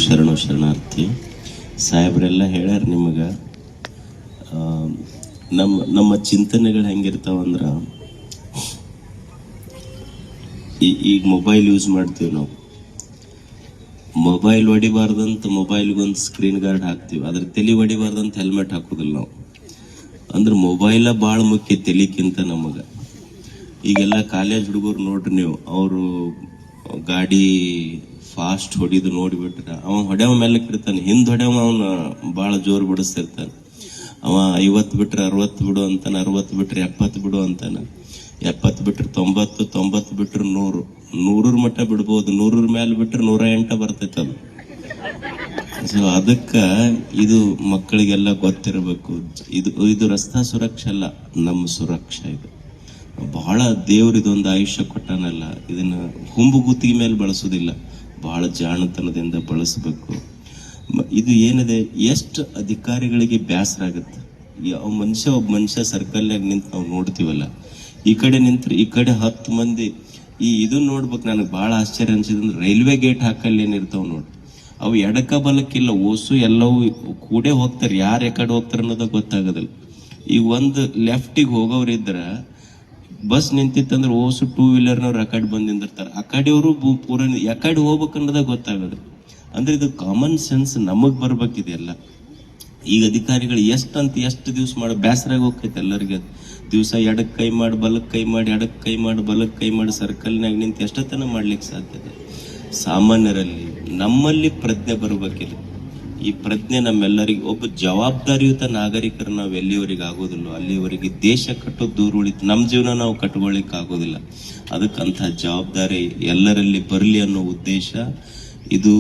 ಶರಣಾರ್ಥಿ. ಸಾಹೇಬ್ರೆಲ್ಲ ಹೇಳ್ಯಾರ ನಿಮಗೆ. ನಮ್ಮ ಚಿಂತನೆಗಳು ಹೆಂಗಿರ್ತಾವಂದ್ರೆ, ಈಗ ಮೊಬೈಲ್ ಯೂಸ್ ಮಾಡ್ತೀವಿ ನಾವು. ಮೊಬೈಲ್ ಹೊಡಿಬಾರ್ದಂತ ಮೊಬೈಲ್ಗೊಂದು ಸ್ಕ್ರೀನ್ ಗಾರ್ಡ್ ಹಾಕ್ತೀವಿ, ಅದ್ರ ತಲೆ ಹೊಡಿಬಾರ್ದಂತ ಹೆಲ್ಮೆಟ್ ಹಾಕೋದಿಲ್ಲ ನಾವು. ಅಂದ್ರೆ ಮೊಬೈಲ ಭಾಳ ಮುಖ್ಯ ತಲೆಕ್ಕಿಂತ ನಮಗೆ. ಈಗೆಲ್ಲ ಕಾಲೇಜ್ ಹುಡುಗರು ನೋಡ್ರಿ ನೀವು, ಅವರು ಗಾಡಿ ಫಾಸ್ಟ್ ಹೊಡಿದು ನೋಡಿಬಿಟ್ರೆ ಅವ ಹೊಡೆಯವ ಮೇಲೆ ಇರ್ತಾನೆ, ಹಿಂದ್ ಹೊಡೆಯವ ಅವನು ಭಾಳ ಜೋರು ಬಿಡಿಸ್ತಿರ್ತಾನೆ. ಅವ 50 ಬಿಟ್ರೆ 60 ಬಿಡು ಅಂತಾನೆ, 60 ಬಿಟ್ರೆ 70 ಬಿಡು ಅಂತಾನೆ, 70 ಬಿಟ್ರೆ 90, 90 ಬಿಟ್ರೆ 100, 100 ಮಟ್ಟ ಬಿಡ್ಬೋದು, 100 ಮೇಲೆ ಬಿಟ್ರೆ 108 ಬರ್ತೈತೆ ಅದು. ಸೊ ಅದಕ್ಕೆ ಇದು ಮಕ್ಕಳಿಗೆಲ್ಲ ಗೊತ್ತಿರಬೇಕು. ಇದು ರಸ್ತಾ ಸುರಕ್ಷೆ ಅಲ್ಲ, ನಮ್ಮ ಸುರಕ್ಷೆ. ಇದು ಬಹಳ ದೇವ್ರು ಇದೊಂದು ಆಯುಷ್ಯ ಕೊಟ್ಟಾನಲ್ಲ, ಇದನ್ನ ಹುಂಬು ಗುತ್ತಿಗೆ ಮೇಲೆ ಬಳಸೋದಿಲ್ಲ, ಬಹಳ ಜಾಣತನದಿಂದ ಬಳಸಬೇಕು. ಇದು ಏನಿದೆ, ಎಷ್ಟು ಅಧಿಕಾರಿಗಳಿಗೆ ಬೇಸರ ಆಗುತ್ತೆ. ಒಬ್ಬ ಮನುಷ್ಯ ಸರ್ಕಲ್ನಾಗ ನಿಂತು ನಾವು ನೋಡ್ತೀವಲ್ಲ, ಈ ಕಡೆ ನಿಂತ್ರೆ ಈ ಕಡೆ 10 ಮಂದಿ ಇದನ್ನ ನೋಡ್ಬೇಕು. ನನಗೆ ಬಹಳ ಆಶ್ಚರ್ಯ ಅನ್ಸಿದ್ರೆ, ರೈಲ್ವೆ ಗೇಟ್ ಹಾಕಲ್ಲಿ ಏನಿರ್ತಾವ ನೋಡಿ, ಅವು ಎಡಕ ಬಲಕ್ಕಿಲ್ಲ, ಓಸು ಎಲ್ಲವೂ ಕೂಡೇ ಹೋಗ್ತಾರೆ. ಯಾರು ಎಕಡೆ ಹೋಗ್ತಾರೆ ಅನ್ನೋದು ಗೊತ್ತಾಗೋದಿಲ್ಲ. ಈಗ ಒಂದು ಲೆಫ್ಟಿಗೆ ಹೋಗೋರಿದ್ರ ಬಸ್ ನಿಂತಿತ್ತಂದ್ರೆ ಓಸು 2 ವೀಲರ್ನವ್ರು ಆ ಕಡೆ ಬಂದು ನಿಂದಿರ್ತಾರೆ, ಆ ಕಡೆಯವರು ಪೂರ ಯಾಕಡೆ ಹೋಗ್ಬೇಕು ಅನ್ನೋದ ಗೊತ್ತಾಗೋದು. ಅಂದ್ರೆ ಇದು ಕಾಮನ್ ಸೆನ್ಸ್ ನಮಗ್ ಬರ್ಬೇಕಿದೆಲ್ಲ. ಈಗ ಅಧಿಕಾರಿಗಳು ಎಷ್ಟು ದಿವ್ಸ ಮಾಡೋ ಬೇಸರಾಗಿ ಹೋಗ್ತೈತೆ ಎಲ್ಲರಿಗೆ. ದಿವಸ ಎಡಕ್ಕೆ ಕೈ ಮಾಡಿ ಬಲಕ್ಕೆ ಕೈ ಮಾಡಿ, ಎಡಕ್ಕೆ ಕೈ ಮಾಡಿ ಬಲಕ್ಕೆ ಕೈ ಮಾಡಿ ಸರ್ಕಲ್ನಾಗ ನಿಂತು ಎಷ್ಟೊತ್ತನ ಮಾಡ್ಲಿಕ್ಕೆ ಸಾಧ್ಯತೆ. ಸಾಮಾನ್ಯರಲ್ಲಿ ನಮ್ಮಲ್ಲಿ ಪ್ರಜ್ಞೆ ಬರ್ಬೇಕಿದೆ. ಈ ಪ್ರಜ್ಞೆ ನಮ್ಮೆಲ್ಲರಿಗೆ, ಒಬ್ಬ ಜವಾಬ್ದಾರಿಯುತ ನಾಗರಿಕರು ನಾವು ಎಲ್ಲಿವರೆಗೆ ಆಗೋದಿಲ್ಲ ಅಲ್ಲಿವರೆಗೆ ದೇಶ ಕಟ್ಟೋದು ದೂರ ಉಳಿತು, ನಮ್ಮ ಜೀವನ ನಾವು ಕಟ್ಕೊಳ್ಳಿಕ್ಕೆ ಆಗೋದಿಲ್ಲ. ಅದಕ್ಕಂಥ ಜವಾಬ್ದಾರಿ ಎಲ್ಲರಲ್ಲಿ ಬರಲಿ ಅನ್ನೋ ಉದ್ದೇಶ ಇದು.